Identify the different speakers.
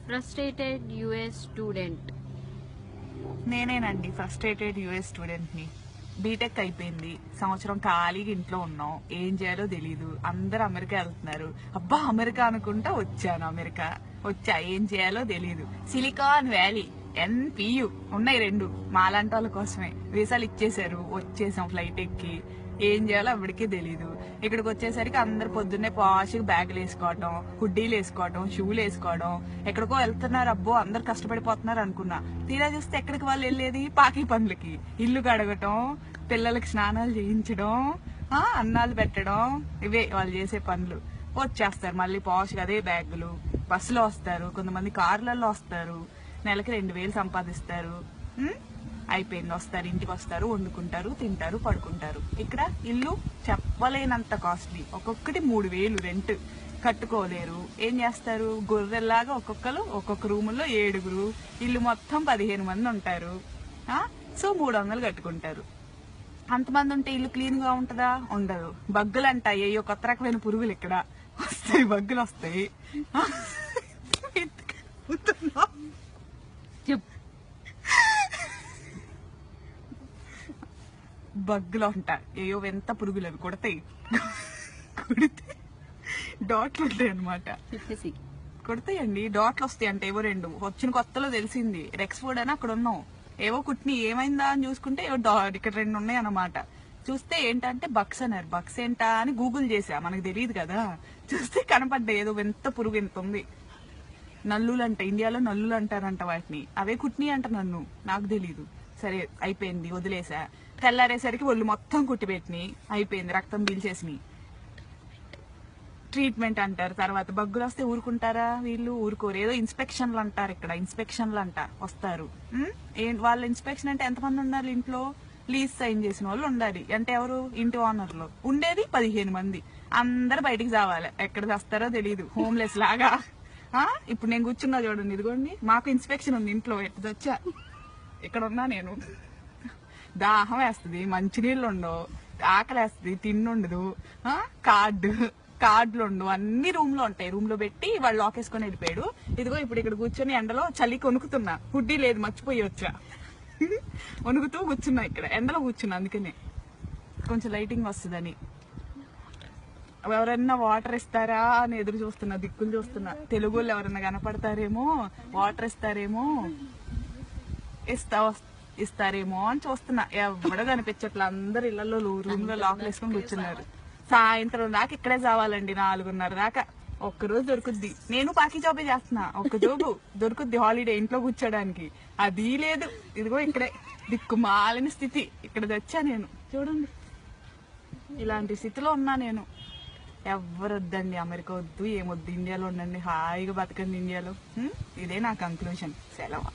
Speaker 1: Frustrated US student.
Speaker 2: నేనేనండి frustrated US స్టూడెంట్ని. BTech అయిపోయింది, సంవత్సరం ఖాళీగా ఇంట్లో ఉన్నాం, ఏం చేయాలో తెలీదు. అందరు అమెరికా వెళ్తున్నారు, అబ్బా అమెరికా అనుకుంటా వచ్చాను. అమెరికా వచ్చా, ఏం చేయాలో తెలీదు. సిలికాన్ వ్యాలీ, NPU ఉన్నాయి రెండు, మాలాంటి వాళ్ళ కోసమే. వీసాలు ఇచ్చేసారు, వచ్చేసాం ఫ్లైట్ ఎక్కి. ఏం చేయాలో అప్పటికే తెలీదు. ఇక్కడికి వచ్చేసరికి అందరు పొద్దున్నే పాష్గా బ్యాగులు వేసుకోవటం, హుడ్డీలు వేసుకోవటం, షూలు వేసుకోవడం, ఎక్కడికో వెళ్తున్నారు. అబ్బో అందరు కష్టపడిపోతున్నారు అనుకున్నా. తీరా చూస్తే ఎక్కడికి వాళ్ళు వెళ్ళేది పాకి పనులకి, ఇల్లు కడగటం, పిల్లలకి స్నానాలు చేయించడం, అన్నాలు పెట్టడం, ఇవే వాళ్ళు చేసే పనులు. వచ్చేస్తారు మళ్ళీ పాష్గా అదే బ్యాగులు. బస్సులో వస్తారు, కొంతమంది కార్లలో వస్తారు, నెలకి 2000 సంపాదిస్తారు. అయిపోయింది, వస్తారు, ఇంటికి వస్తారు, వండుకుంటారు, తింటారు, పడుకుంటారు. ఇక్కడ ఇల్లు చెప్పలేనంత కాస్ట్లీ, ఒక్కొక్కటి 3000 రెంట్. కట్టుకోలేరు, ఏం చేస్తారు, గొర్రెల్లాగా ఒక్కొక్క రూముల్లో 7, ఇల్లు మొత్తం 15 మంది ఉంటారు. సో 300 కట్టుకుంటారు. అంతమంది ఉంటే ఇల్లు క్లీన్ గా ఉంటదా? ఉండదు. బగ్గులు అంటాయి, అయ్యో కొత్త రకమైన పురుగులు ఇక్కడ వస్తాయి, బగ్గులు వస్తాయి. బగ్గులు ఉంటాయి, ఏయో ఎంత పురుగులు, అవి కొడతాయి. కొడితే డాట్లు ఉంటాయి అనమాట. కొడతాయండి, డాట్లు వస్తాయి అంటే ఏవో 2 వచ్చిన కొత్తలో తెలిసింది. రెక్స్ఫోర్డ్ అని అక్కడ ఉన్నాం, ఏవో కుట్ని ఏమైందా అని చూసుకుంటే ఏవో ఇక్కడ 2 ఉన్నాయి అన్నమాట. చూస్తే ఏంటంటే బక్స్ అన్నారు. బక్స్ ఏంటా అని గూగుల్ చేసా, మనకు తెలియదు కదా. చూస్తే కనపడ్డాయి, ఏదో ఎంత పురుగు ఎంత ఉంది. నల్లులు అంట, ఇండియాలో నల్లులు అంటారంట వాటిని. అవే కుట్ని అంట, నన్ను నాకు తెలీదు. సరే అయిపోయింది, వదిలేసా. తెల్లారేసరికి ఒళ్ళు మొత్తం కుట్టిపెట్టిని, అయిపోయింది, రక్తం పీల్చేసినాయి. ట్రీట్మెంట్ అంటారు. తర్వాత బగ్గులు వస్తే ఊరుకుంటారా వీళ్ళు? ఊరుకోరు. ఏదో ఇన్స్పెక్షన్లు అంటారు, ఇక్కడ ఇన్స్పెక్షన్లు అంట వస్తారు. వాళ్ళ ఇన్స్పెక్షన్ అంటే ఎంతమంది ఉండాలి ఇంట్లో? లీజ్ సైన్ చేసిన వాళ్ళు ఉండాలి. అంటే ఎవరు? ఇంటి ఓనర్లు. ఉండేది 15 మంది. అందరు బయటికి రావాలి, ఎక్కడ వస్తారో తెలియదు, హోమ్లెస్ లాగా. ఇప్పుడు నేను కూర్చున్నా చూడండి, ఇదిగోండి, మాకు ఇన్స్పెక్షన్ ఉంది ఇంట్లో. ఎట్టదొచ్చా, ఇక్కడ ఉన్నా నేను. దాహం వేస్తుంది, మంచినీళ్ళు ఉండవు, ఆకలి వేస్తుంది, తిండుండదు, కార్డులు ఉండవు, అన్ని రూమ్ లో ఉంటాయి. రూమ్ లో పెట్టి వాళ్ళు లాక్ వేసుకొని వెళ్ళిపోయాడు. ఇదిగో ఇప్పుడు ఇక్కడ కూర్చొని ఎండలో చలికి వణుకుతున్నా, హుడ్డీ లేదు, మర్చిపోయి వచ్చా. వణుకుతూ కూర్చున్నా, ఇక్కడ ఎండలో కూర్చున్నా. అందుకనే కొంచెం లైటింగ్ వస్తుందని. ఎవరన్నా వాటర్ ఇస్తారా అని ఎదురు చూస్తున్నా, దిక్కులు చూస్తున్నా. తెలుగు వాళ్ళు ఎవరన్నా కనపడతారేమో, వాటర్ ఇస్తారేమో, ఇస్తారేమో అని చూస్తున్నా. ఎవడో కనిపించట్లా, అందరు ఇళ్లలో రూమ్ లో లాక్లు వేసుకొని కూర్చున్నారు. సాయంత్రం దాకా ఇక్కడే చావాలండి, 4:30 దాకా. ఒక్కరోజు దొరుకుద్ది. నేను పాకి జాబే చేస్తున్నా, ఒక్క జాబు దొరుకుద్ది హాలిడే ఇంట్లో కూర్చోడానికి. అది లేదు. ఇదిగో ఇక్కడే దిక్కుమాలిన స్థితి. ఇక్కడ తెచ్చా నేను, చూడండి, ఇలాంటి స్థితిలో ఉన్నా నేను. ఎవరు వద్దండి, అమెరికా వద్దు, ఏమొద్దు, ఇండియాలో ఉండండి, హాయిగా బతకండి ఇండియాలో. ఇదే నా కంక్లూషన్. సెలవు.